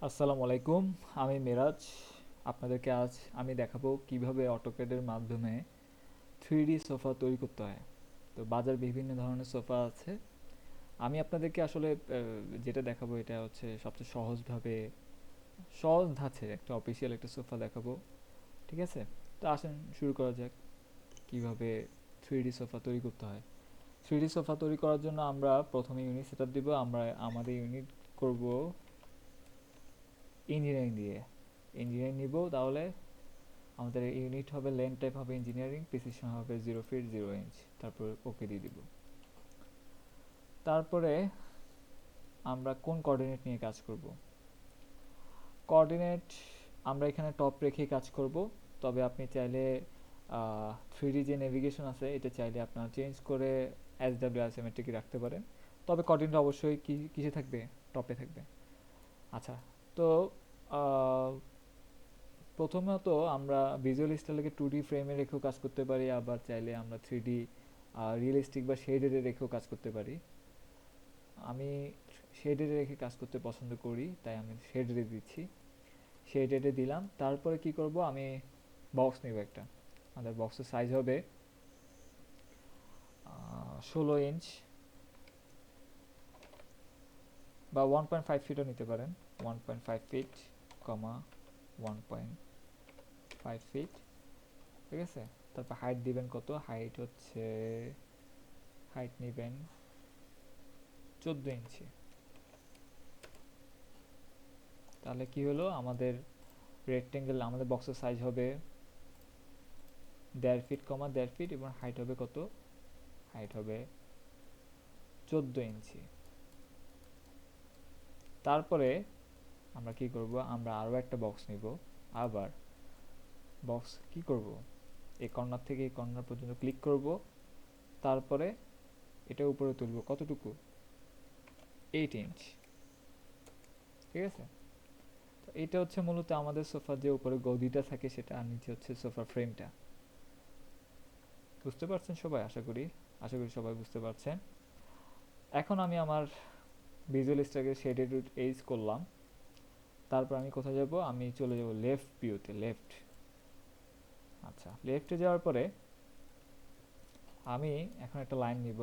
আসসালামু আলাইকুম। আমি মিরাজ। আপনাদেরকে আজ আমি দেখাবো কিভাবে অটোক্যাডের মাধ্যমে 3D সোফা তৈরি করতে হয়। তো বাজার বিভিন্ন ধরনের সোফা আছে। আমি আপনাদেরকে আসলে যেটা দেখাবো এটা হচ্ছে সবচেয়ে সহজ ধাঁচের একটা অফিসিয়াল একটা সোফা দেখাবো। ঠিক আছে? তো আসেন শুরু করা যাক কিভাবে 3D সোফা তৈরি করতে হয়। 3D সোফা তৈরি করার জন্য আমরা প্রথমে ইউনিট সেটআপ দিব। আমরা আমাদের ইউনিট করব ইঞ্জিনিয়ারিং দিয়ে। ইঞ্জিনিয়ারিং নিব, তাহলে আমাদের ইউনিট হবে, লেন টাইপ হবে ইঞ্জিনিয়ারিং, প্রিসিশন হবে 0 ফিট 0 ইঞ্চ। তারপর ওকে দিয়ে দিব। তারপরে আমরা কোন কোঅর্ডিনেট নিয়ে কাজ করব? কোঅর্ডিনেট আমরা এখানে টপ রেখে কাজ করব। তবে আপনি চাইলে 3D যে নেভিগেশন আছে এটা চাইলে আপনারা চেঞ্জ করে SW আইসোমেট্রিক রাখতে পারেন। তবে কোঅর্ডিনেট অবশ্যই কিসে থাকবে? টপে থাকবে। আচ্ছা, তো আহ, প্রথমত আমরা ভিজুয়াল স্টাইলকে 2D ফ্রেমে রেখেও কাজ করতে পারি, আবার চাইলে আমরা 3D রিয়েলিস্টিক বা শেডেডে রেখেও কাজ করতে পারি। আমি শেডেডে রেখে কাজ করতে পছন্দ করি, তাই আমি শেডেডে দিচ্ছি। শেডেডে দিলাম। তারপরে কি করব, আমি বক্স নেব একটা। আমাদের বক্সের সাইজ হবে 16 ইঞ্চ বা 1.5 ফিটও নিতে পারেন। 1.5 ফিট, 1.5 ফিট। ঠিক আছে? তারপর হাইট দিবেন কত? হাইট হচ্ছে, হাইট নেবেন 14 ইঞ্চি। তাহলে কি হলো, আমাদের রেক্টেঙ্গেল আমাদের বক্সের সাইজ হবে 1.5 ফিট, 1.5 ফিট, এবং হাইট হবে কত? হাইট হবে 14 ইঞ্চি। তারপরে আমরা কি করব, আমরা আরও একটা বক্স নিব। আবার বক্স কি করব, এই কর্নার থেকে এই কর্নার পর্যন্ত ক্লিক করব। তারপরে এটা উপরে তুলব কতটুকু? 8 ইঞ্চ। ঠিক আছে? তো এটা হচ্ছে মূলত আমাদের সোফার যে উপরে গদিটা থাকে সেটা, আর নিচে হচ্ছে সোফার ফ্রেমটা। বুঝতে পারছেন সবাই? আশা করি সবাই বুঝতে পারছেন। এখন আমি আমার ভিজুয়াল স্টাইলকে শেডেড এজ করলাম। তারপর আমি কোথায় যাব? আমি চলে যাব লেফট ভিউতে, লেফট। আচ্ছা, লেফটে যাওয়ার পরে আমি এখন একটা লাইন নিব।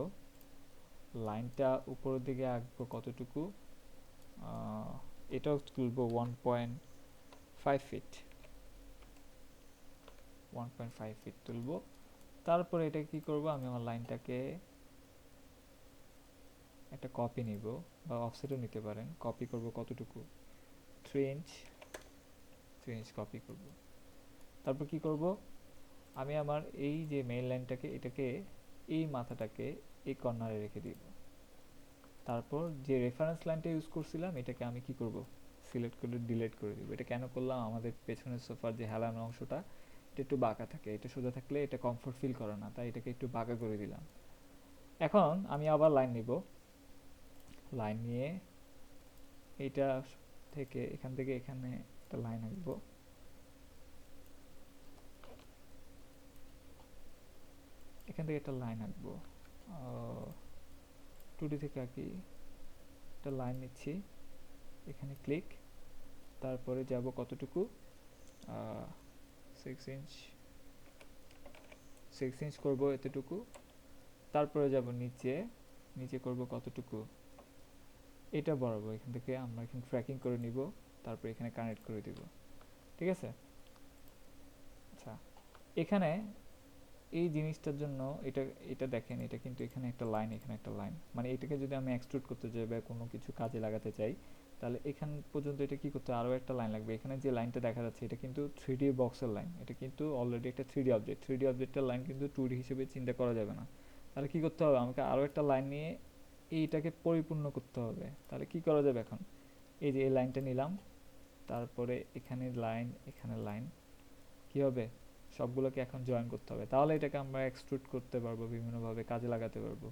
লাইনটা উপরের দিকে আঁকবো কতটুকু? আহ, এটাও তুলবো 1.5 ফিট। 1.5 ফিট তুলবো। তারপরে এটা কি করব, আমি আমার লাইনটাকে একটা কপি নিব, বা অফসেটও নিতে পারেন। কপি করব কতটুকু? 3 ইঞ্চ। 3 ইঞ্চ কপি করব। তারপর কি করব, আমি আমার এই যে মেইন লাইনটাকে, এটাকে, এই মাথাটাকে এই কর্নারে রেখে দিব। তারপর যে রেফারেন্স লাইনটা ইউজ করছিলাম এটাকে আমি কি করব, সিলেক্ট করে ডিলিট করে দিব। এটা কেন করলাম, আমাদের পেছনের সোফার যে হেলানো অংশটা এটা একটু বাঁকা থাকে, এটা সোজা থাকলে এটা কমফোর্ট ফিল করে না, তাই এটাকে একটু বাঁকা করে দিলাম। এখন আমি আবার লাইন নিব। লাইন নিয়ে এইটা থেকে, এখান থেকে এখানে একটা লাইন আঁকবো। এখান থেকে একটা লাইন আঁকবো। 2D থেকে আঁকি। একটা লাইন নিচ্ছি, এখানে ক্লিক। তারপরে যাব কতটুকু? 6 ইঞ্চ। 6 ইঞ্চ করব এতটুকু। তারপরে যাব নিচে। নিচে করব কতটুকু? এটা বরাবর এখান থেকে আমরা এখানে ট্র্যাকিং করে নিব। তারপর এখানে কানেক্ট করে দিব। ঠিক আছে? আচ্ছা, এখানে এই জিনিসটার জন্য এটা, এটা দেখেন, এটা কিন্তু এখানে একটা লাইন, এখানে একটা লাইন, মানে এটাকে যদি আমি এক্সট্রুড করতে চাই বা কোনো কিছু কাজে লাগাতে চাই, তাহলে এখান পর্যন্ত এটা কি করতে, আরও একটা লাইন লাগবে। এখানে যে লাইনটা দেখা যাচ্ছে এটা কিন্তু 3D বক্সের লাইন, এটা কিন্তু অলরেডি একটা 3D অবজেক্ট। 3D অবজেক্টের লাইন কিন্তু 2D হিসেবে চিন্তা করা যাবে না। তাহলে কি করতে হবে, আমাকে আরও একটা লাইন নিয়ে এইটাকে পরিপূর্ণ করতে হবে। তাহলে কি করা যাবে এখন? এই যে এই লাইনটা নিলাম, তারপরে এখানে লাইন, এখানে লাইন, কি হবে, সবগুলোকে এখন জয়েন করতে হবে। তাহলে এটাকে আমরা এক্সট্রুড করতে পারবো, বিভিন্নভাবে কাজে লাগাতে পারবো।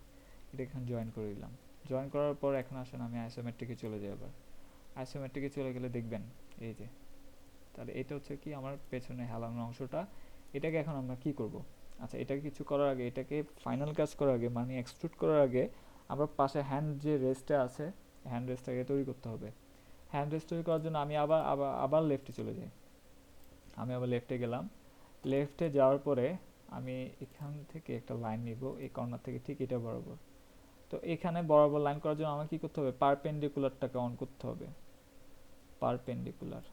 এটা এখন জয়েন করে দিলাম। জয়েন করার পর এখন আসেন আমি আইসোমেট্রিকে চলে যাই। আবার আইসোমেট্রিকে চলে গেলে দেখবেন এই যে, তাহলে এটা হচ্ছে কি আমার পেছনে হেলানো অংশটা। এটাকে এখন আমরা কি করব? আচ্ছা, এটাকে কিছু করার আগে, এটাকে ফাইনাল কাজ করার আগে, মানে এক্সট্রুড করার আগে, আমরা পাশে হ্যান্ড যে রেস্টটা আছে, হ্যান্ড রেস্টটাকে তৈরি করতে হবে। হ্যান্ড রেস্ট তৈরি করার জন্য আমি আবার আবার আবার লেফটে চলে যাই। আমি আবার লেফটে গেলাম। লেফটে যাওয়ার পরে আমি এখান থেকে একটা লাইন নিব এই কর্নার থেকে ঠিক এটা বরাবর। তো এখানে বরাবর লাইন করার জন্য আমার কি করতে হবে, পারপেন্ডিকুলারটাকে অন করতে হবে। পারপেন্ডিকুলার,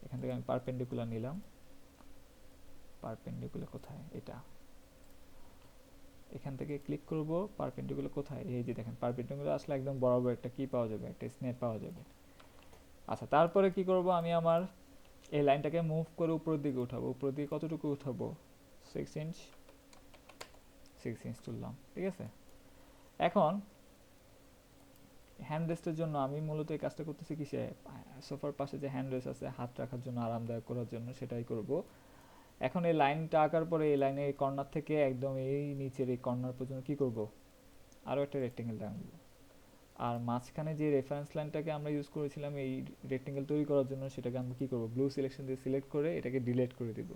এখান থেকে আমি পারপেন্ডিকুলার নিলাম। পারপেন্ডিকুলার কোথায়, এটা এখান থেকে ক্লিক করব। পারপেন্ডিকুলার কোথায়, এই যে দেখেন পারপেন্ডিকুলার আসলে একদম বরাবর একটা কি পাওয়া যাবে, একটা স্নেপ পাওয়া যাবে। আচ্ছা, তারপরে কি করব, আমি আমার এই লাইনটাকে মুভ করে উপরের দিকে উঠাবো। উপরের দিকে কতটুকু উঠাবো, 6 ইঞ্চ। 6 ইঞ্চ তুললাম, ঠিক আছে। এখন হ্যান্ড রেস্টের জন্য আমি মূলত এই কাজটা করতেছি কিসে, সোফার পাশে যে হ্যান্ড রেস্ট আছে হাত রাখার জন্য, আরামদায়ক করার জন্য, সেটাই করব। এখন এই লাইনটা আঁকার পরে এই লাইনের এই কর্নার থেকে একদম এই নিচের এই কর্নার পর্যন্ত কি করব, আরও একটা রেক্টেঙ্গেল টানব। আর মাঝখানে যে রেফারেন্স লাইনটাকে আমরা ইউজ করেছিলাম এই রেক্টেঙ্গেল তৈরি করার জন্য, সেটাকে আমরা কি করব, ব্লু সিলেকশন দিয়ে সিলেক্ট করে এটাকে ডিলিট করে দিব।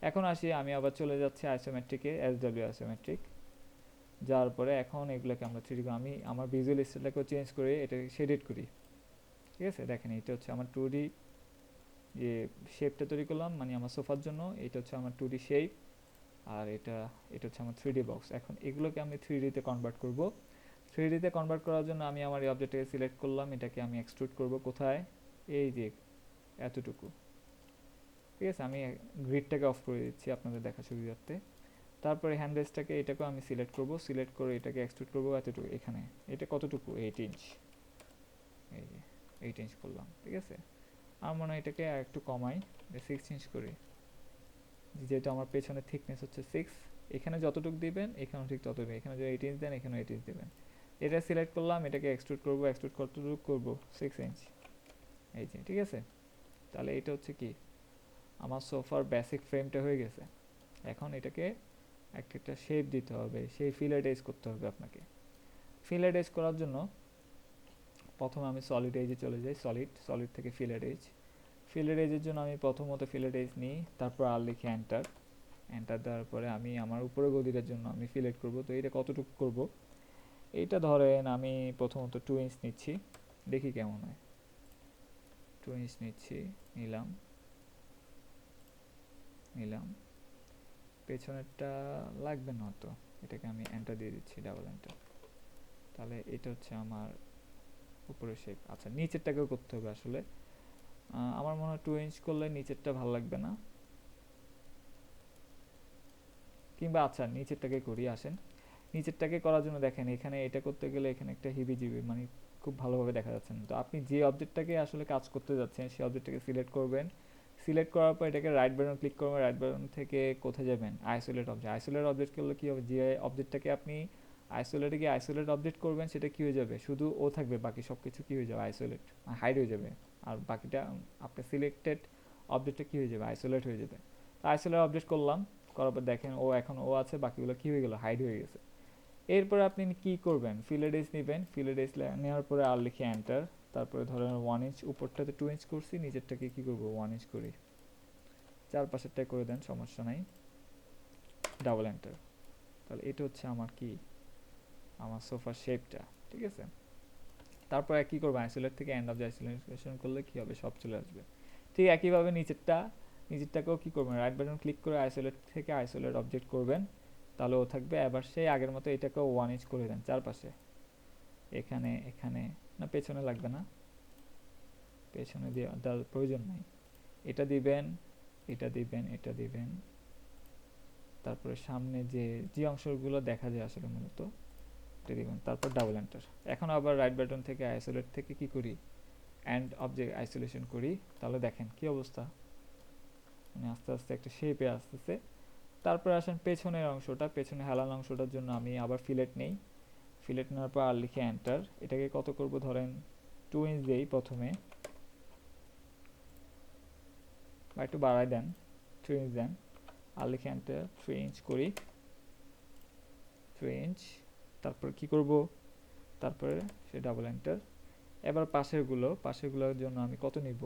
এখন আসি, আমি আবার চলে যাচ্ছি আইসোমেট্রিকে, SW আইসোমেট্রিক। যাওয়ার পরে এখন এগুলোকে আমরা আমি আমার ভিজুয়াল স্টাইলটাকেও চেঞ্জ করে এটাকে শেডেড করি, ঠিক আছে। দেখেন এটা হচ্ছে আমার 2D যে শেপটা তৈরি করলাম, মানে আমার সোফার জন্য এটা হচ্ছে আমার 2D শেপ। আর এটা এটা হচ্ছে আমার 3D বক্স। এখন এগুলোকে আমি 3Dতে কনভার্ট করব। 3Dতে কনভার্ট করার জন্য আমি আমার এই অবজেক্টটাকে সিলেক্ট করলাম, এটাকে আমি এক্সট্রুড করব কোথায়, এই যে এতটুকু, ঠিক আছে। আমি গ্রিডটাকে অফ করে দিচ্ছি আপনাদের দেখা সুবিধার্থে। তারপরে হ্যান্ড রেস্টটাকে এটাকেও আমি সিলেক্ট করব, সিলেক্ট করে এটাকে এক্সট্রুড করব এতটুকু, এখানে এটা কতটুকু, 8 ইঞ্চ। এই যে 8 ইঞ্চ করলাম, ঠিক আছে। আমার মনে হয় এটাকে একটু কমাই, 6 ইঞ্চ করি, যেটা আমার পেছনের থিকনেস হচ্ছে 6। এখানে যতটুকু দিবেন এখানেও ঠিক ততটুকু, এখানে যদি 8 ইঞ্চ দেন এখানেও 8 ইঞ্চ দেবেন। এটা সিলেক্ট করলাম, এটাকে এক্সট্রুড করব, এক্সট্রুড কতটুকু করব, 6 ইঞ্চ। এই যে, ঠিক আছে। তাহলে এটা হচ্ছে কি, আমার সোফার বেসিক ফ্রেমটা হয়ে গেছে। এখন এটাকে একটা শেপ দিতে হবে, সেই ফিলার এজ করতে হবে আপনাকে। ফিলার এজ করার জন্য প্রথমে আমি সলিড এজে চলে যাই, সলিড থেকে ফিলার এজ। ফিলার এজের জন্য আমি প্রথমত ফিলার এজ নিই, তারপর আর লিখে এন্টার। এন্টার দেওয়ার পরে আমি আমার উপরে গদিটার জন্য আমি ফিলেট করব। তো এটা কতটুকু করব, এইটা ধরেন আমি প্রথমত 2 ইঞ্চ নিচ্ছি, দেখি কেমন হয়। 2 ইঞ্চ নিচ্ছি, নিলাম। পেছনেরটা লাগবে না তো, এটাকে আমি এন্টার দিয়ে দিচ্ছি, ডাবল এন্টার। তাহলে এটা হচ্ছে আমার উপরের শেপ। আচ্ছা, নিচেরটাকেও করতে হবে আসলে। আমার মনে হয় 2 ইঞ্চ করলে নিচেরটা ভালো লাগবে না, কিংবা আচ্ছা নিচেরটাকে করি, আসেন। নিচেরটাকে করার জন্য দেখেন এখানে এটা করতে গেলে এখানে একটা হিবিজিবি, মানে খুব ভালোভাবে দেখা যাচ্ছে না। তো আপনি যে অবজেক্টটাকে আসলে কাজ করতে যাচ্ছেন সেই অবজেক্টটাকে সিলেক্ট করবেন। সিলেক্ট করার পর এটাকে রাইট বাটন ক্লিক করবেন। রাইট বাটন থেকে কোথায় যাবেন, আইসোলেট অবজেক্ট। আইসোলেট অবজেক্ট করলে কী হবে, যে অবজেক্টটাকে আপনি আইসোলেটে গিয়ে আইসোলেট অবজেক্ট করবেন সেটা কী হয়ে যাবে, শুধু ও থাকবে, বাকি সব কিছু কী হয়ে যাবে, আইসোলেট, হাইড হয়ে যাবে। আর বাকিটা আপনার সিলেক্টেড অবজেক্টটা কী হয়ে যাবে, আইসোলেট হয়ে যাবে। তো আইসোলেট অবজেক্ট করলাম, করার পর দেখেন ও এখন ও আছে, বাকিগুলো কী হয়ে গেল, হাইড হয়ে গেছে। এরপরে আপনি কি করবেন, ফিলেট এজ নেবেন। ফিলেট এজ নেওয়ার পরে আর লিখে এন্টার। তারপরে ধরেন 1 ইঞ্চ, উপরটাতে 2 ইঞ্চ করছি, নিচেরটাকে কি করব, 1 ইঞ্চ করি। চারপাশেরটাই করে দেন, সমস্যা নাই, ডাবল এন্টার। তাহলে এটা হচ্ছে আমার কি, আমার সোফার শেপটা, ঠিক আছে। তারপর কি করবো, আইসোলেট থেকে এন্ড অফ দ্য আইসোলেশন করলে কি হবে, সব চলে আসবে। ঠিক একইভাবে নিচেরটাকেও কি করবেন, রাইট বাটন ক্লিক করে আইসোলেট থেকে আইসোলেট অবজেক্ট করবেন, তাহলে ও থাকবে। এবার সেই আগের মতো এটাকেও 1 ইঞ্চ করে দেন চারপাশে, এখানে এখানে না, পেছনে লাগবে না, পেছনে দিয়ে দেওয়ার প্রয়োজন নাই। এটা দিবেন, এটা দিবেন, এটা দিবেন। তারপরে সামনে যে যে অংশগুলো দেখা যায় আসলে মূলত এটা দিবেন, তারপর ডাবল এন্টার। এখন আবার রাইট বাটন থেকে আইসোলেট থেকে কি করি, অ্যান্ড অবজেক্ট আইসোলেশন করি। তাহলে দেখেন কি অবস্থা, মানে আস্তে আস্তে একটা শেপে আসতেছে। তারপরে আসেন পেছনের অংশটা, পেছনে হেলান অংশটার জন্য আমি আবার ফিলেট নেই। ফিলেট নেওয়ার পর আর লিখে এন্টার। এটাকে কত করব, ধরেন 2 ইঞ্চ দেই প্রথমে, বা একটু বাড়াই দেন, 3 ইঞ্চ দেন। আর লিখে এন্টার, 3 ইঞ্চ করি, 3 ইঞ্চ। তারপর কি করব, তারপরে সে ডাবল এন্টার। এবার পাশেরগুলোর জন্য আমি কত নিব,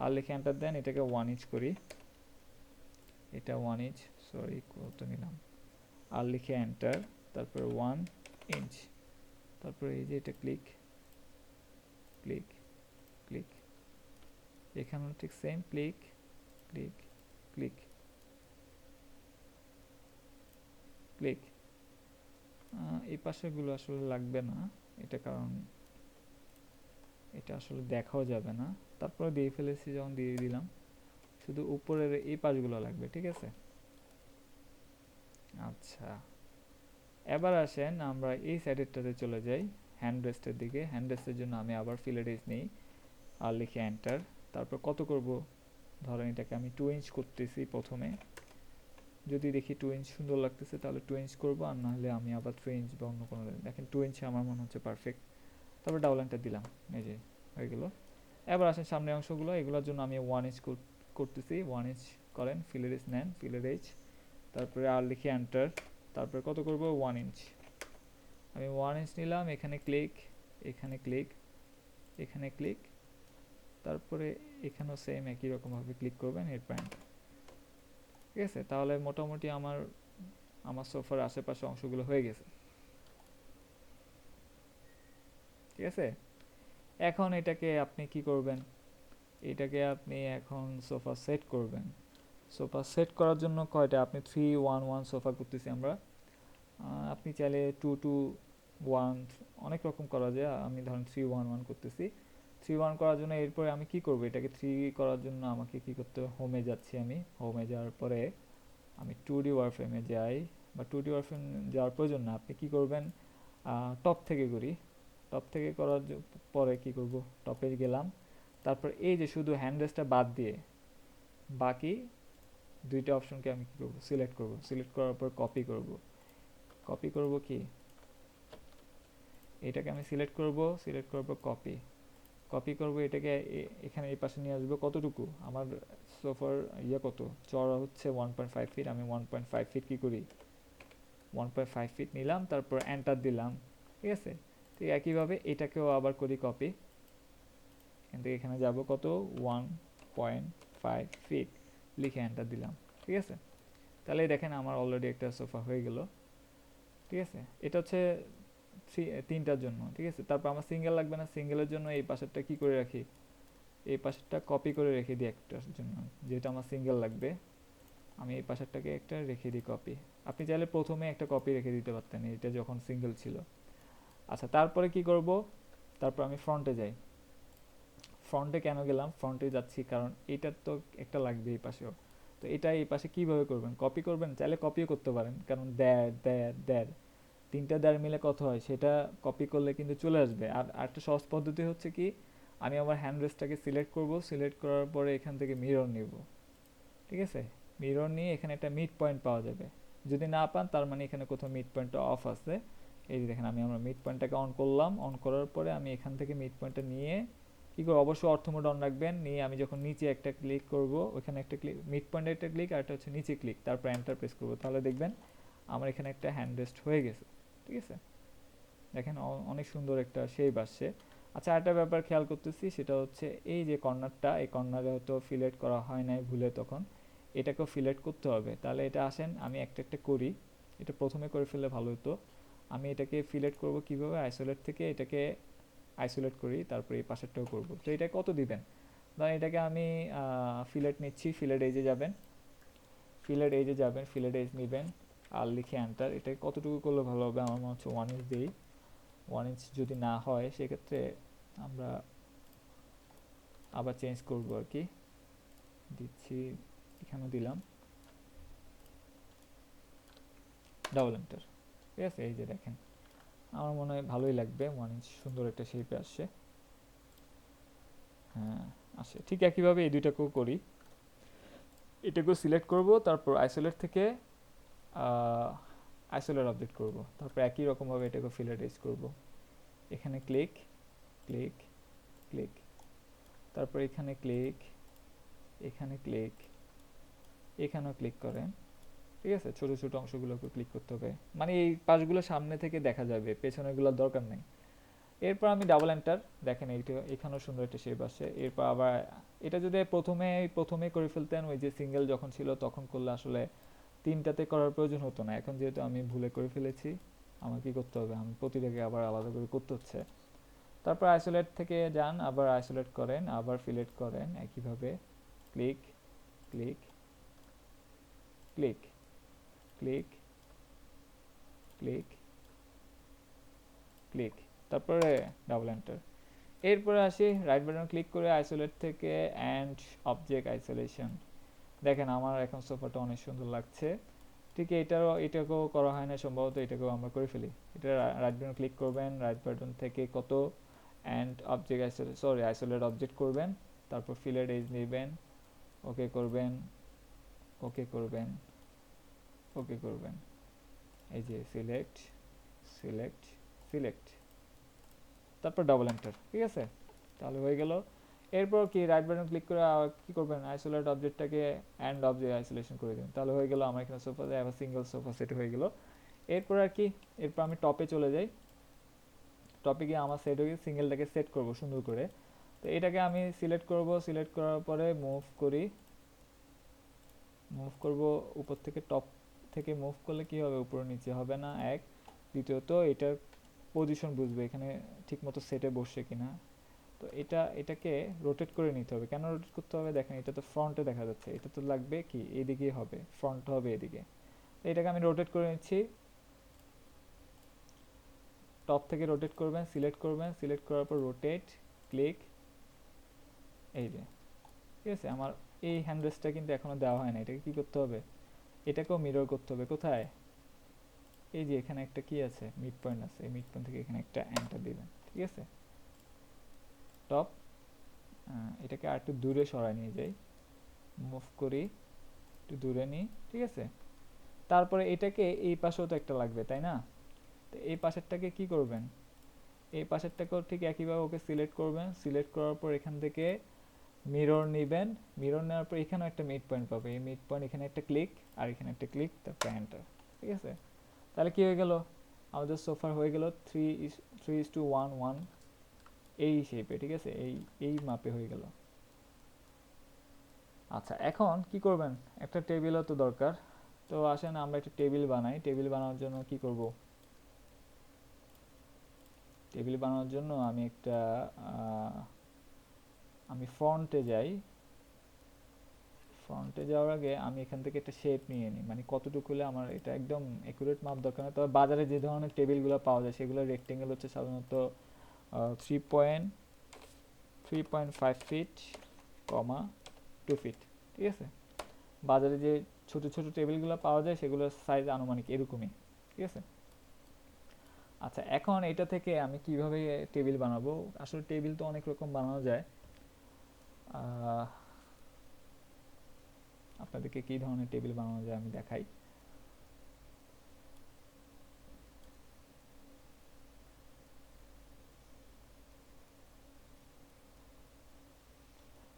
আর লিখে এন্টার দেন, এটাকে 1 ইঞ্চ করি, এটা 1 ইঞ্চ, সরি কত নিলাম, আর লিখে এন্টার। তারপরে 1 ইঞ্চ, তারপরে এই যে এটা ক্লিক, ক্লিক, এখানেও ঠিক same, click click click click. এই পাশেগুলো আসলে লাগবে না, এটা কারণ এটা আসলে দেখাও যাবে না, তারপরে দিয়ে ফেলেছি যখন দিয়ে দিলাম, শুধু উপরের এই পাশগুলো লাগবে, ঠিক আছে। আচ্ছা, এবার আসেন আমরা এই সাইডেরটাতে চলে যাই, হ্যান্ড রেস্টের দিকে। হ্যান্ড রেস্টের জন্য আমি আবার ফিলেট এজ নিই আর লিখে এন্টার। তারপর কত করব, ধরেন এটাকে আমি 2 ইঞ্চ করতেছি প্রথমে, যদি দেখি 2 ইঞ্চ সুন্দর লাগতেছে তাহলে 2 ইঞ্চ করবো, আর নাহলে আমি আবার 3 ইঞ্চ বা অন্য কোনো, দেখেন 2 ইঞ্চে আমার মনে হচ্ছে পারফেক্ট। তারপর ডাবল এন্টার দিলাম, এই যে হয়ে গেল। এবার আসেন সামনের অংশগুলো, এগুলোর জন্য আমি 1 ইঞ্চ করতেছি, 1 ইঞ্চ করেন, ফিলেট এজ নেন, ফিলেট এজ, তারপরে আর লিখে এন্টার। তারপরে কত করব, 1 ইঞ্চ, আমি 1 ইঞ্চ নিলাম, এখানে ক্লিক, এখানে ক্লিক, এখানে ক্লিক, তারপরে এখানেও সেম একই রকমভাবে ক্লিক করবেন, এরপর এন্টার। ঠিক আছে, তাহলে মোটামুটি আমার সোফার আশেপাশে অংশগুলো হয়ে গেছে। ঠিক আছে, এখন এটাকে আপনি কি করবেন, এটাকে আপনি এখন সোফা সেট করবেন। সোফা সেট করার জন্য কয়টা, আপনি 3-1-1 সোফা করতেছি আমরা, আপনি চাইলে 2-2-1 অনেক রকম করা যায়, আমি ধরেন 3-1-1 করতেছি। 3-1 করার জন্য এরপরে আমি কি করব, এটাকে 3 করার জন্য আমাকে কি করতে হবে, হোমে যাচ্ছি, আমি হোমে যাওয়ার পরে আমি 2D ওয়ারফ্রেমে যাই, বা 2D ওয়ারফ্রেম যাওয়ার প্রয়োজন না, আপনি কি করবেন, টপ থেকে করি, টপ থেকে করার পরে কি করব, টপে গেলাম, তারপর এই যে শুধু হ্যান্ড রেস্টটা বাদ দিয়ে বাকি দুইটা অপশনকে আমি কি করব, সিলেক্ট করব, সিলেক্ট করার পর কপি করব, কপি করব কি, এটাকে আমি সিলেক্ট করব, সিলেক্ট করার পর কপি, কপি করব, এটাকে এখানে এই পাশে নিয়ে আসবো, কতটুকু আমার সোফার কত চড়া হচ্ছে 1.5 ফিট, আমি 1.5 ফিট কি করি, 1.5 ফিট নিলাম, তারপর এন্টার দিলাম। ঠিক আছে, ঠিক একইভাবে এটাকেও আবার করি কপি, এখান থেকে এখানে যাব কত, 1.5 ফিট, লিখে এন্টার দিলাম। ঠিক আছে, তাহলে দেখেন আমার অলরেডি একটা সোফা হয়ে গেল। ঠিক আছে, এটা হচ্ছে তিনটার জন্য। ঠিক আছে, তারপর আমার সিঙ্গেল লাগবে না, সিঙ্গেলের জন্য এই পাশেরটা কি করে রাখি, এই পাশেরটা কপি করে রেখে দিই একটার জন্য, যেটা আমার সিঙ্গেল লাগবে, আমি এই পাশেরটাকে একটা রেখে দিই কপি। আপনি চাইলে প্রথমে একটা কপি রেখে দিতে পারতেন, এটা যখন সিঙ্গেল ছিল। আচ্ছা, তারপরে কি করব, তারপর আমি ফ্রন্টে যাই। ফ্রন্টে কেন গেলাম, ফ্রন্টে যাচ্ছি কারণ এটার তো একটা লাগবে এই পাশেও, তো এটা এই পাশে কিভাবে করবেন, কপি করবেন, চাইলে কপিও করতে পারেন, কারণ দেড় দেড় দেড় তিনটা দেড় মিলে কত হয় সেটা কপি করলে কিন্তু চলে আসবে। আর একটা সহজ পদ্ধতি হচ্ছে কি, আমি আমার হ্যান্ড রেস্টটাকে সিলেক্ট করব, সিলেক্ট করার পরে এখান থেকে মিরর নিব। ঠিক আছে, মিরর নিয়ে এখানে একটা মিড পয়েন্ট পাওয়া যাবে, যদি না পান তার মানে এখানে কোথাও মিড পয়েন্টটা অফ আছে। এই যে দেখেন, আমি আমার মিড পয়েন্টটাকে অন করলাম, অন করার পরে আমি এখান থেকে মিড পয়েন্টটা নিয়ে কি করবো, অবশ্যই অর্থ মোড অন রাখবেন, নিয়ে আমি যখন নিচে একটা ক্লিক করব, ওইখানে একটা ক্লিক, মিড পয়েন্টে একটা ক্লিক, আর একটা হচ্ছে নিচে ক্লিক, তারপর এন্টার প্রেস করবো, তাহলে দেখবেন আমার এখানে একটা হ্যান্ড রেস্ট হয়ে গেছে। ঠিক আছে, দেখেন অনেক সুন্দর একটা শেপ আসছে। আচ্ছা, একটা ব্যাপার খেয়াল করতেছি, সেটা হচ্ছে এই যে কর্নারটা, এই কর্নারে হয়তো ফিলেট করা হয় নাই ভুলে, তখন এটাকেও ফিলেট করতে হবে। তাহলে এটা আসেন আমি একটা একটা করি, এটা প্রথমে করে ফেললে ভালো হতো। আমি এটাকে ফিলেট করব কিভাবে, আইসোলেট থেকে এটাকে আইসোলেট করি, তারপরে এই পাশেরটাও করব। তো এটা কত দিবেন, ধরেন এটাকে আমি ফিলেট নিচ্ছি, ফিলেট এজে যাবেন, ফিলেট এজে যাবেন, ফিলেট এজ নেবেন, আর লিখে এন্টার। এটাকে কতটুকু করলে ভালো হবে, আমার মনে হচ্ছে 1 ইঞ্চ দিই। 1 ইঞ্চ যদি না হয় সেক্ষেত্রে আমরা আবার চেঞ্জ করব আর কি, দিচ্ছি, এখানেও দিলাম, ডাবল এন্টার। ঠিক আছে, এই যে দেখেন আমার মনে হয় ভালোই লাগবে, 1 ইঞ্চ সুন্দর একটা শেপে আসছে। হ্যাঁ, আসে। ঠিক একইভাবে এই দুইটাকেও করি, এটাকেও সিলেক্ট করব, তারপর আইসোলেট থেকে আইসোলেট আপডেট করব, তারপর একই রকমভাবে এটাকে ফিলেট এজ করব, এখানে ক্লিক ক্লিক ক্লিক, তারপর এখানে ক্লিক, এখানে ক্লিক, এখানেও ক্লিক করেন। ঠিক আছে, ছোট ছোট অংশগুলোকে ক্লিক করতে হবে, মানে এই পাশগুলো সামনে থেকে দেখা যাবে, পেছনেরগুলোর দরকার নেই। এরপর আমি ডাবল এন্টার, দেখেন এইটা এখানেও সুন্দর একটা শেপ আসছে। এরপর আবার এটা যদি প্রথমে করে ফেলতেন, ওই যে সিঙ্গেল যখন ছিল তখন করলে আসলে তিনটাতে করার প্রয়োজন হতো না, এখন যেহেতু আমি ভুলে করে ফেলেছি, আমার কি করতে হবে, আমি প্রতিটাকে আবার আলাদা করে করতে হচ্ছে। তারপর আইসোলেট থেকে যান, আবার আইসোলেট করেন, আবার ফিলেট করেন একইভাবে, click click click click click click, তারপরে ডাবল এন্টার। এরপরে আসি রাইট বাটন ক্লিক করে আইসোলেট থেকে অ্যান্ড অবজেক্ট আইসোলেশন। দেখেন আমার এখন সোফাটা অনেক সুন্দর লাগছে। ঠিক এটাকেও করা হয় না সম্ভবত, এটাকেও আমরা করে ফেলি। এটা রাইট বাটন ক্লিক করবেন, রাইট বাটন থেকে কত অ্যান্ড অবজেক্ট আইসোলেট অবজেক্ট করবেন, তারপর ফিলেট এজ নেবেন, ওকে করবেন, ওকে করবেন, ওকে করবেন, এই যে সিলেক্ট সিলেক্ট সিলেক্ট, তারপর ডাবল এন্টার। ঠিক আছে, তাহলে হয়ে গেল। এরপর কি রাইট বাটন ক্লিক করে কি করবেন, আইসোলেট অবজেক্টটাকে অ্যান্ড অবজেক্ট আইসোলেশন করে দিন, তাহলে হয়ে গেল আমার এখানে সোফা আবার সিঙ্গেল সোফা সেট হয়ে গেল। এরপর আর কি, এরপর আমি টপে চলে যাই। টপে গিয়ে আমার সেট হয়ে সিঙ্গেলটাকে সেট করব সুন্দর করে। তো এটাকে আমি সিলেক্ট করব, সিলেক্ট করার পরে মুভ করি, মুভ করব উপর থেকে, টপ থেকে মুভ করলে কি হবে, উপর নিচে হবে না এক। দ্বিতীয়ত এটার পজিশন বুঝবে এখানে ঠিকমতো সেটে বসছে কিনা। তো এটাকে রোটেট করে নিতে হবে। কেন রোটেট করতে হবে, দেখেন এটা তো ফ্রন্টে দেখা যাচ্ছে, এটা তো লাগবে কি এদিকেই হবে, ফ্রন্ট হবে এদিকে। এটাকে আমি রোটেট করে নিচ্ছি। টপ থেকে রোটেট করবেন, সিলেক্ট করবেন, সিলেক্ট করার পর রোটেট, ক্লিক, এই যে ঠিক আছে। আমার এই হ্যান্ডরেস্টটা কিন্তু এখনো দেওয়া হয় না, এটাকে কি করতে হবে, এটাকেও মিরর করতে হবে। কোথায়, এই যে এখানে একটা কি আছে, মিড পয়েন্ট আছে, এই মিড পয়েন্ট থেকে এখানে একটা এন্টার দিবেন। ঠিক আছে, টপ, এটাকে আর একটু দূরে সরাই নিয়ে যাই, মুভ করি, একটু দূরে নিই। ঠিক আছে, তারপরে এটাকে এই পাশেও তো একটা লাগবে তাই না, তো এই পাশেরটাকে কি করবেন, এই পাশেরটাকেও ঠিক একইভাবে ওকে সিলেক্ট করবেন, সিলেক্ট করার পর এখান থেকে মিরর নেবেন, মিরর নেওয়ার পর এখানেও একটা মিড পয়েন্ট পাবে, এই মিড পয়েন্ট এখানে একটা ক্লিক আর এখানে একটা ক্লিক, তারপর এন্টার। ঠিক আছে, তাহলে কি হয়ে গেল, আমাদের সোফার হয়ে গেল 3:1:1 এই শেপে। ঠিক আছে, এই মাপে হয়ে গেল। আচ্ছা, এখন কি করবেন, একটা টেবিলও তো দরকার। তো আসেন আমরা একটা টেবিল বানাই। টেবিল বানানোর জন্য কি করব, টেবিল বানানোর জন্য আমি একটা আমি ফ্রন্টে যাই। ফ্রন্টে যাওয়ার আগে আমি এখান থেকে একটা শেপ নিয়ে নিই, মানে কতটুকু হলে আমার এটা একদম একুরেট মাপ দরকার না। তবে বাজারে যে ধরনের টেবিলগুলো পাওয়া যায় সেগুলো রেক্টেঙ্গেল হচ্ছে সাধারণত 3.5 ফিট, 2 ফিট। ঠিক আছে, বাজারে যে ছোট ছোট টেবিলগুলো পাওয়া যায় সেগুলোর সাইজ আনুমানিক এরকমই। ঠিক আছে, আচ্ছা এখন এটা থেকে আমি কিভাবে টেবিল বানাবো, আসলে টেবিল তো অনেক রকম বানানো যায়। আপনাদেরকে কি ধরনের টেবিল বানানো যায় আমি দেখাই।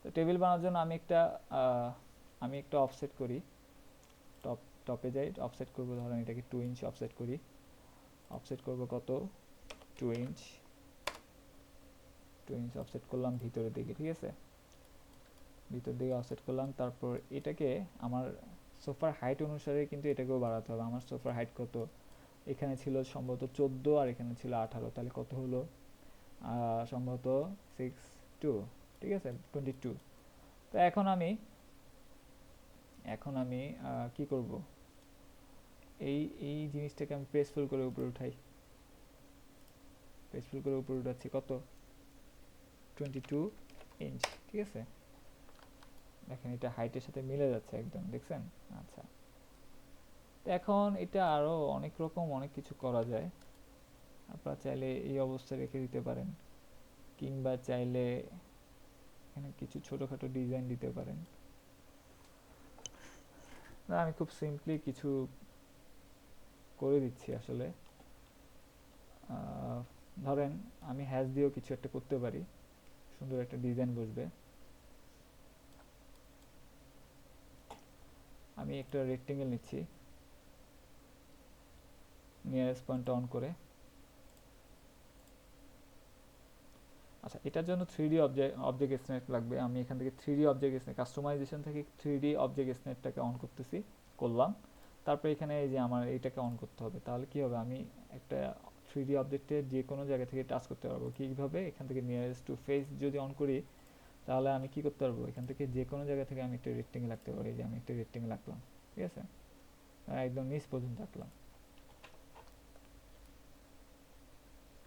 তো টেবিল বানানোর জন্য আমি একটা অফসেট করি। টপে যাই, অফসেট করব, ধরেন এটাকে 2 ইঞ্চ অফসেট করি। অফসেট করব কত, 2 ইঞ্চ। 2 ইঞ্চ অফসেট করলাম ভিতরের দিকে। ঠিক আছে, ভিতর দিকে অফসেট করলাম। তারপর এটাকে আমার সোফার হাইট অনুসারে কিন্তু এটাকেও বাড়াতে হবে। আমার সোফার হাইট কত, এখানে ছিল সম্ভবত 14 আর এখানে ছিল 18, তাহলে কত হলো, সম্ভবত 6.2। ঠিক আছে, 22। তো এখন আমি কি করব, এই এই জিনিসটাকে আমি প্রেসফুল করে উপরে উঠাই। প্রেসফুল করে উপরে উঠাচ্ছি কত, 22 ইঞ্চ। ঠিক আছে, দেখেন এটা হাইটের সাথে মিলে যাচ্ছে একদম, দেখছেন। আচ্ছা, তো এখন এটা আরো অনেক রকম অনেক কিছু করা যায়। আপনারা চাইলে এই অবস্থা রেখে দিতে পারেন, কিংবা চাইলে এখানে কিছু ছোটখাটো ডিজাইন দিতে পারেন। না, আমি খুব সিম্পলি কিছু করে দিচ্ছি আসলে। ধরেন আমি হ্যাশ দিয়েও কিছু একটা করতে পারি, সুন্দর একটা ডিজাইন বসবে। আমি একটা রেক্টেঙ্গেল নিচ্ছি, নিয়ারেস্ট পয়েন্ট অন করে। আচ্ছা, এটার জন্য 3D অবজেক্ট স্নেক লাগবে। আমি এখান থেকে 3D অবজেক্ট স্নেক কাস্টমাইজেশন থেকে 3D অবজেক্ট স্নেকটাকে অন করলাম। তারপরে এখানে এই যে আমার এইটাকে অন করতে হবে, তাহলে কি হবে, আমি একটা 3D অবজেক্টে যে কোনো জায়গা থেকে টাচ করতে পারবো। কীভাবে? এখান থেকে নিয়ারেস্ট টু ফেস যদি অন করি তাহলে আমি কি করতে পারবো, এখান থেকে যে কোনো জায়গা থেকে আমি একটা রেক্টেঙ্গেল আঁকতে পারি। যে আমি একটা রেক্টেঙ্গেল আঁকলাম, ঠিক আছে, একদম নিচ পর্যন্ত আঁকলাম।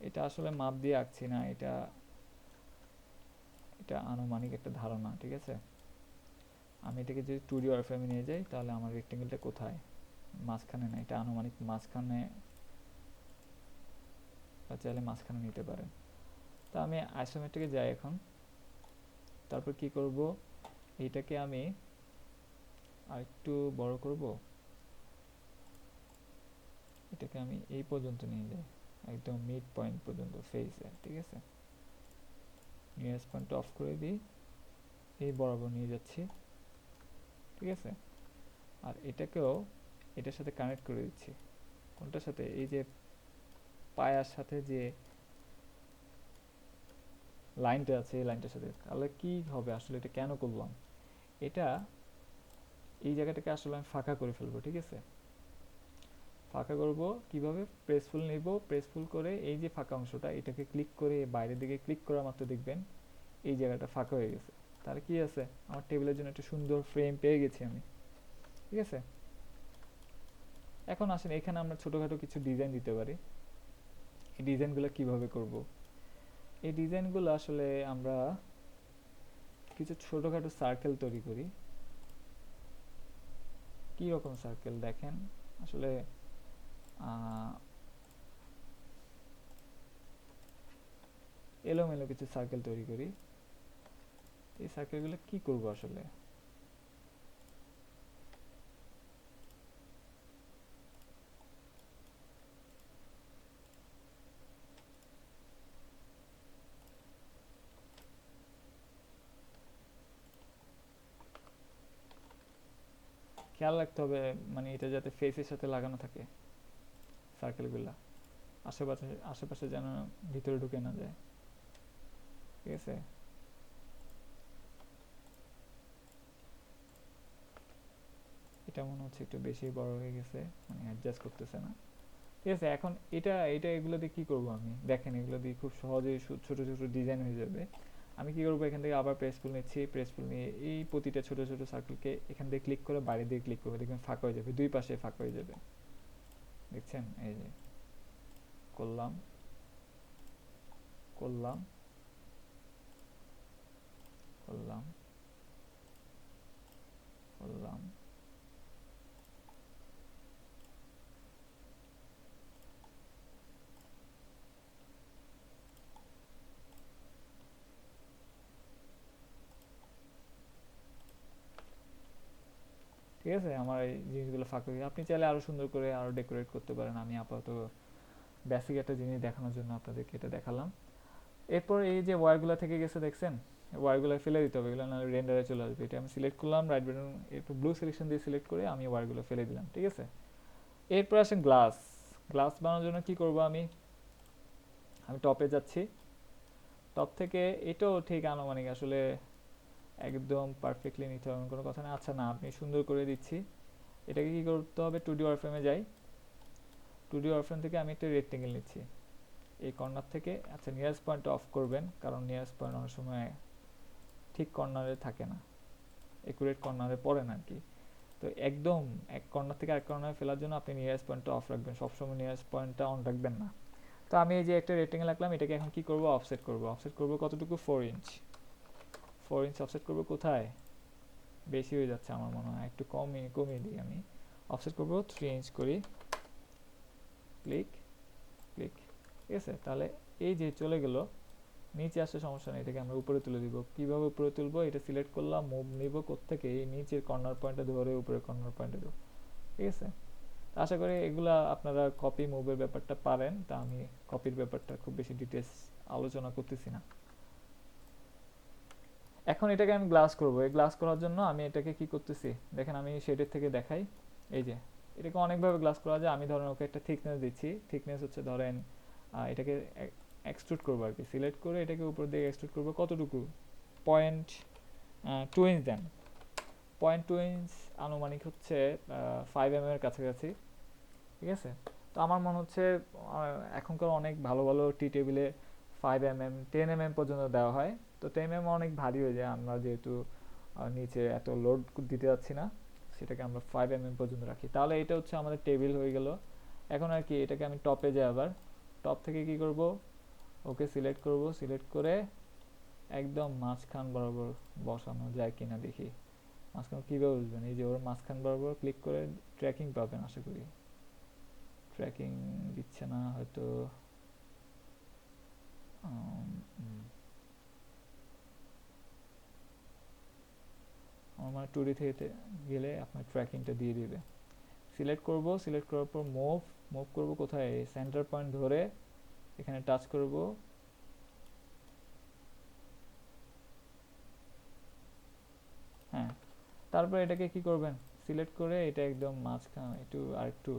এটা আসলে মাপ দিয়ে আঁকছি না, এটা এটা আনুমানিক একটা ধারণা, ঠিক আছে। আমি এটাকে যদি 2D ওয়ারফ্রেমে নিয়ে যাই তাহলে আমার রেক্টেঙ্গেলটা কোথায়, মাঝখানে না, এটা আনুমানিক মাঝখানে, বা চাইলে মাঝখানে নিতে পারেন। তো আমি আইসোমেট্রিকে যাই এখন। তারপর কি করব, এইটাকে আমি আরেকটু বড় করব, এটাকে আমি এই পর্যন্ত নিয়ে যাই, একদম মিড পয়েন্ট পর্যন্ত ফেসে, ঠিক আছে। নিয়ারেস্ট পয়েন্ট অফ করে দিই, এই বরাবর নিয়ে যাচ্ছি, ঠিক আছে। আর এটাকেও এটার সাথে কানেক্ট করে দিচ্ছি। কোনটার সাথে? এই যে পায়ার সাথে যে লাইনটা আছে এই লাইনটার সাথে। তাহলে কি হবে আসলে, এটা কেন করলাম, এটা এই জায়গাটাকে আসলে আমি ফাঁকা করে ফেলবো, ঠিক আছে। ফাঁকা করব কিভাবে, প্রেসফুল নিব, প্রেসফুল করে এই যে ফাঁকা অংশটা এটাকে ক্লিক করে বাইরের দিকে ক্লিক করা মাত্র দেখবেন এই জায়গাটা ফাঁকা হয়ে গেছে। তাহলে কি আছে, আমার টেবিলের জন্য একটা সুন্দর ফ্রেম পেয়ে গেছি আমি, ঠিক আছে। এখন আসেন এখানে আমরা ছোটোখাটো কিছু ডিজাইন দিতে পারি। এই ডিজাইনগুলো কিভাবে করব, এই ডিজাইনগুলো আসলে আমরা কিছু ছোটোখাটো সার্কেল তৈরি করি। কি রকম সার্কেল দেখেন, আসলে এলোমেলো কিছু সার্কেল তৈরি করি। এই সার্কেলগুলো কি করব আসলে, খেয়াল রাখতে হবে মানে এটা যাতে ফেসের সাথে লাগানো থাকে সার্কেলগুলো, আশেপাশে আশেপাশে যেন ভিতরে ঢুকে না যায়, ঠিক আছে। এটা মনে হচ্ছে একটু বেশি বড় হয়ে গেছে, মানে অ্যাডজাস্ট করতেছে না, ঠিক আছে। এখন এটা এটা এগুলো দিয়ে কী করবো আমি, দেখেন এগুলো দিয়ে খুব সহজেই ছোটো ছোটো ডিজাইন হয়ে যাবে। আমি কি করবো, এখান থেকে আবার প্রেসফুল নিচ্ছি, প্রেসফুল নিয়ে এই প্রতিটা ছোটো ছোটো সার্কেলকে এখান থেকে ক্লিক করে বাইরে দিয়ে ক্লিক করবো, দেখবেন ফাঁকা হয়ে যাবে, দুই পাশে ফাঁকা হয়ে যাবে, দেখছেন। এই যে করলাম করলাম করলাম করলাম, ঠিক আছে। আমার এই জিনিসগুলো ফাঁকা হয়ে, আপনি চাইলে আরও সুন্দর করে আরও ডেকোরেট করতে পারেন। আমি আপাতত বেসিক একটা জিনিস দেখানোর জন্য আপনাদেরকে এটা দেখালাম। এরপর এই যে ওয়্যারগুলো থেকে গেছে দেখছেন, ওয়্যারগুলো ফেলে দিতে হবে, এগুলো না রেন্ডারে চলে আসবে। এটা আমি সিলেক্ট করলাম, রাইট বাটন একটু ব্লু সিলেকশন দিয়ে সিলেক্ট করে আমি ওয়্যারগুলো ফেলে দিলাম, ঠিক আছে। এরপর আসেন গ্লাস। গ্লাস বানানোর জন্য কি করব, আমি আমি টপে যাচ্ছি, টপ থেকে এটাও ঠিক আনুমানিক আসলে একদম পারফেক্টলি নিতে হবে কোনো কথা না। আচ্ছা না, আপনি সুন্দর করে দিচ্ছি। এটাকে কি করতে হবে, 2D ওয়ারফ্রেমে যাই, 2D ওয়ারফ্রেম থেকে আমি একটা রেক্টেঙ্গেল নিচ্ছি এই কর্নার থেকে। আচ্ছা নিয়ারেস্ট পয়েন্ট অফ করবেন, কারণ নিয়ারেস্ট পয়েন্ট অনেক সময় ঠিক কর্নারে থাকে না, একুরেট কর্নারে পড়ে না আর কি। তো একদম এক কর্নার থেকে আরেক কর্নারে ফেলার জন্য আপনি নিয়ারেস্ট পয়েন্টটা অফ রাখবেন, সবসময় নিয়ারেস্ট পয়েন্টটা অন রাখবেন না। তো আমি এই যে একটা রেক্টেঙ্গেল রাখলাম, এটাকে এখন কি করব, অফসেট করব। অফসেট করব কতটুকু, 4 ইঞ্চ, 4 ইঞ্চ অফসেট করব। কোথায়, বেশি হয়ে যাচ্ছে আমার মনে হয়, একটু কমিয়ে দিই আমি। অফসেট করব 3 ইঞ্চ করি, ক্লিক ক্লিক, ঠিক আছে। তাহলে এই যে চলে গেল, নিচে আসলে সমস্যা নেই, এটাকে আমরা উপরে তুলে দিব। কীভাবে উপরে তুলবো, এটা সিলেক্ট করলাম, মুভ নিব কোত্থেকে, এই নিচের কর্নার পয়েন্টে ধরে উপরে কর্নার পয়েন্টে দেবো, ঠিক আছে। আশা করি এগুলা আপনারা কপি মুভের ব্যাপারটা পারেন, তা আমি কপির ব্যাপারটা খুব বেশি ডিটেলস আলোচনা করতেছি না। এখন এটাকে আমি গ্লাস করব। এই গ্লাস করার জন্য আমি এটাকে কি করতেছি দেখেন, আমি শেডের থেকে দেখাই। এই যে এটাকে অনেকভাবে গ্লাস করা যায়। আমি ধরেন ওকে একটা থিকনেস দিচ্ছি, থিকনেস হচ্ছে ধরেন এটাকে এক্সট্রুড করবো আর কি, সিলেক্ট করে এটাকে উপর দিকে এক্সট্রুড করবো কতটুকু, 0.2 ইঞ্চ দেন, 0.2 ইঞ্চ আনুমানিক হচ্ছে 5 mm এর কাছাকাছি, ঠিক আছে। তো তো আমার মনে হচ্ছে এখনকার অনেক ভালো ভালো টি টেবিলে 5 mm 10 mm পর্যন্ত দেওয়া হয়। তো 10 mm অনেক ভারী হয়ে যায়, আমরা যেহেতু নিচে এত লোড দিতে যাচ্ছি না, সেটাকে আমরা 5 mm পর্যন্ত রাখি। তাহলে এটা হচ্ছে আমাদের টেবিল হয়ে গেল। এখন আর কি, এটাকে আমি টপে যাই, আবার টপ থেকে কি করব, ওকে সিলেক্ট করব, সিলেক্ট করে একদম মাঝখান বরাবর বসানো যায় কিনা দেখি। মাঝখান কীভাবে বুঝবেন, এই যে ওর মাঝখান বরাবর ক্লিক করে ট্র্যাকিং পাবেন আশা করি। ট্র্যাকিং দিচ্ছে না হয়তো। আমার মানে 2D থেকে গেলে আপনার ট্র্যাকিংটা দিয়ে দিবে। সিলেক্ট করব, সিলেক্ট করার পর মুভ, মুভ করব কোথায়, সেন্টার পয়েন্ট ধরে এখানে টাচ করব। হ্যাঁ, তারপর এটাকে কি করবেন, সিলেক্ট করে এটা একদম মাঝখানে একটু আরেকটু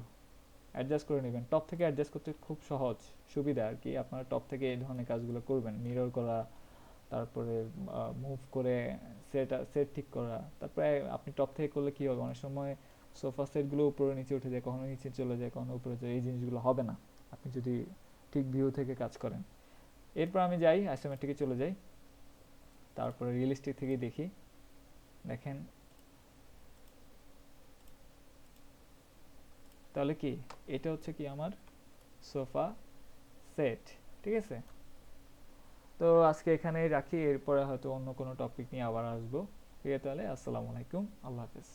অ্যাডজাস্ট করে নেবেন। টপ থেকে অ্যাডজাস্ট করতে খুব সহজ, সুবিধা আর কি। আপনারা টপ থেকে এই ধরনের কাজগুলো করবেন, মিরর করা, তারপরে মুভ করে সেট সেট ঠিক করা। তারপরে আপনি টপ থেকে করলে কি হবে, অনেক সময় সোফা সেটগুলো উপরে নিচে উঠে যায়, কখনো নিচে চলে যায়, কখনো উপরে যায়, এই জিনিসগুলো হবে না আপনি যদি ঠিক ভিউ থেকে কাজ করেন। এরপর আমি যাই আইসোমেট্রিকে চলে যাই, তারপরে রিয়েলিস্টিক থেকে দেখি। দেখেন তাহলে কি, এটা হচ্ছে কি আমার সোফা সেট। ঠিক আছে, তো আজকে এখানেই রাখি, এরপরে হয়তো অন্য কোনো টপিক নিয়ে আবার আসবো। ঠিক আছে, তাহলে আসসালামু আলাইকুম, আল্লাহ হাফেজ।